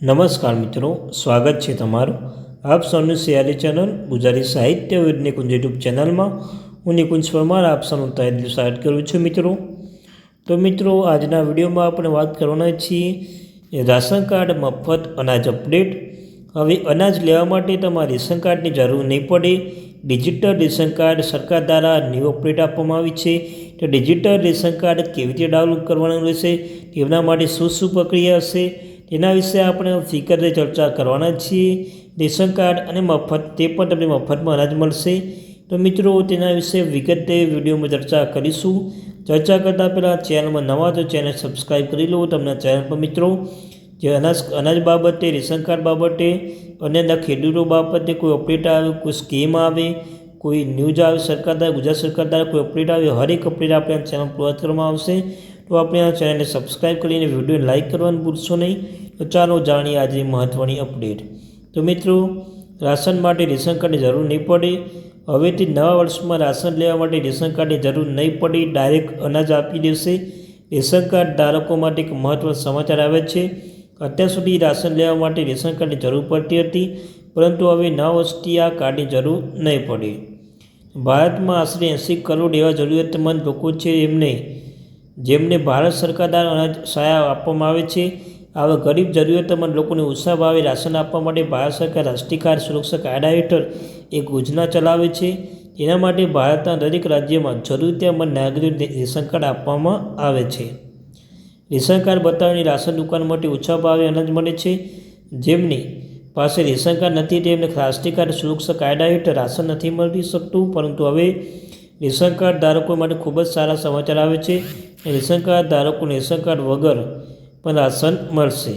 નમસ્કાર મિત્રો, સ્વાગત છે તમારું આપ સૌનું સિયારી ચેનલ ગુજરાતી સાહિત્ય વિદ નિકુંજ યુટ્યુબ ચેનલમાં હું નિકુંજ પરમાર આપ સૌનું તહે દિલથી સ્વાગત કરું છું મિત્રો આજના વિડીયોમાં આપણે વાત કરવાના છીએ રાશન કાર્ડ મફત અનાજ અપડેટ। હવે અનાજ લેવા માટે તમારે રેશન કાર્ડની જરૂર નહીં પડે। ડિજિટલ રેશન કાર્ડ સરકાર દ્વારા ન્યૂ અપડેટ આપવામાં આવી છે। તો ડિજિટલ રેશન કાર્ડ કેવી રીતે ડાઉનલોડ કરવાનું રહેશે, તેના માટે શું પ્રક્રિયા હશે, તેના વિશે આપણે વિગતે ચર્ચા કરવાના છીએ। રેશન કાર્ડ અને મફત તે પણ તમને મફતમાં અનાજ મળશે। તો મિત્રો તેના વિશે વિગતે વિડીયોમાં ચર્ચા કરીશું। ચર્ચા કરતાં પહેલાં ચેનલમાં નવા તો ચેનલ સબસ્ક્રાઈબ કરી લો। તમને ચેનલ પર મિત્રો જે અનાજ બાબતે, રેશન કાર્ડ બાબતે અને ખેડૂતો બાબતે કોઈ અપડેટ આવે, કોઈ સ્કીમ આવે, કોઈ ન્યૂઝ આવે સરકાર દ્વારા, ગુજરાત સરકાર દ્વારા કોઈ અપડેટ આવે, હરેક અપડેટ આપણે આ ચેનલ પર કરવામાં આવશે। તો આપણે આ ચેનલને સબસ્ક્રાઈબ કરીને વિડીયોને લાઇક કરવાનું ભૂલશો નહીં। તો ચાલો જાણીએ આજે મહત્ત્વની અપડેટ। તો મિત્રો રાશન માટે રેશન કાર્ડની જરૂર નહીં પડે। હવેથી નવા વર્ષમાં રાશન લેવા માટે રેશન કાર્ડની જરૂર નહીં પડે, ડાયરેક્ટ અનાજ આપી દેશે। રેશન કાર્ડ ધારકો માટે એક મહત્ત્વના સમાચાર આવે છે। અત્યાર સુધી રાશન લેવા માટે રેશન કાર્ડની જરૂર પડતી હતી, પરંતુ હવે નવા વર્ષથી આ કાર્ડની જરૂર નહીં પડે। ભારતમાં આશરે 80 કરોડ એવા જરૂરિયાતમંદ લોકો છે જેમને ભારત સરકાર દ્વારા અનાજ સહાય આપવામાં આવે છે। આવા ગરીબ જરૂરિયાતમંદ લોકોને ઓછા ભાવે રાશન આપવા માટે ભારત સરકાર રાષ્ટ્રીય ખાદ્ય સુરક્ષા કાયદા હેઠળ એક યોજના ચલાવે છે। તેના માટે ભારતના દરેક રાજ્યમાં જરૂરિયાતમંદ નાગરિકોને રેશન કાર્ડ આપવામાં આવે છે। રેશન કાર્ડ બતાવીને રાશન દુકાન માટે ઓછા ભાવે અનાજ મળે છે। જેમની પાસે રેશન કાર્ડ નથી તેમને રાષ્ટ્રીય ખાદ્ય સુરક્ષા કાયદા હેઠળ રાશન નથી મળી શકતું, પરંતુ હવે રેશન કાર્ડ ધારકો માટે ખૂબ જ સારા સમાચાર આવે છે। રેશન કાર્ડ ધારકોને રેશન કાર્ડ વગર પણ રાશન મળશે।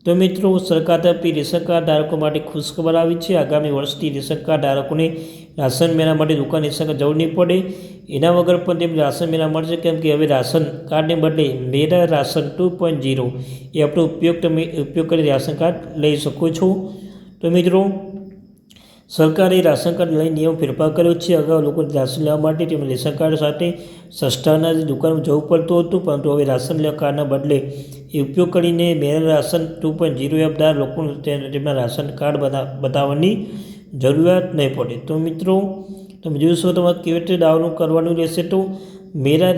તો મિત્રો સરકાર તરફથી રેશન કાર્ડ ધારકો માટે ખુશખબર આવી છે। આગામી વર્ષથી રેશન કાર્ડ ધારકોને રાશન મેળા માટે દુકાન રેશન કાર્ડ જવું નહીં પડે। એના વગર પણ તેમને રાશન મેળા મળશે, કેમ કે હવે રાશન કાર્ડને બદલે મેરા રાશન 2.0 એ આપણો ઉપયોગ કરી રાશન કાર્ડ લઈ શકો છો। તો મિત્રો સરકારે રાશન કાર્ડ લઈ નિયમ ફેરફાર કર્યો છે। અગાઉ લોકોને રાશન લેવા માટે તેમને રેશન કાર્ડ સાથે સસ્તા દુકાનમાં જવું પડતું હતું, પરંતુ હવે રાશન લેવા કાર્ડના બદલે એ ઉપયોગ કરીને મેરા રાશન 2.0 એપ દ્વારા લોકોને તેમના રાશન કાર્ડ બતાવવાની જરૂરિયાત નહીં પડે। તો મિત્રો તમે જોશો તમારે કેવી રીતે ડાઉનલોડ કરવાનું રહેશે। તો મેરા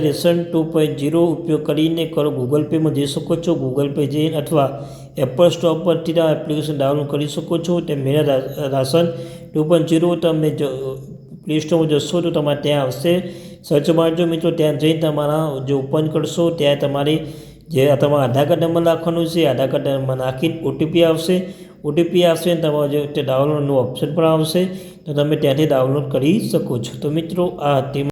રેશન 2.0 ઉપયોગ કરીને કરો। ગૂગલ પેમાં જઈ શકો છો, ગૂગલ પે જઈને અથવા એપલ સ્ટોર પરથી તમે એપ્લિકેશન ડાઉનલોડ કરી શકો છો। તે મેરા રાશન 2.0 તમને પ્લે સ્ટોરમાં જશો તો તમારે ત્યાં આવશે, સર્ચ મારજો મિત્રો। ત્યાં જઈને તમારા જે ઓપન કરશો ત્યાં તમારે તમારા આધાર કાર્ડ નંબર નાખવાનો છે। આધાર કાર્ડ નંબર નાખીને ઓટીપી આવશે ને તમારો જે ડાઉનલોડનું ઓપ્શન પણ આવશે, તો તમે ત્યાંથી ડાઉનલોડ કરી શકો છો। તો મિત્રો આ હતી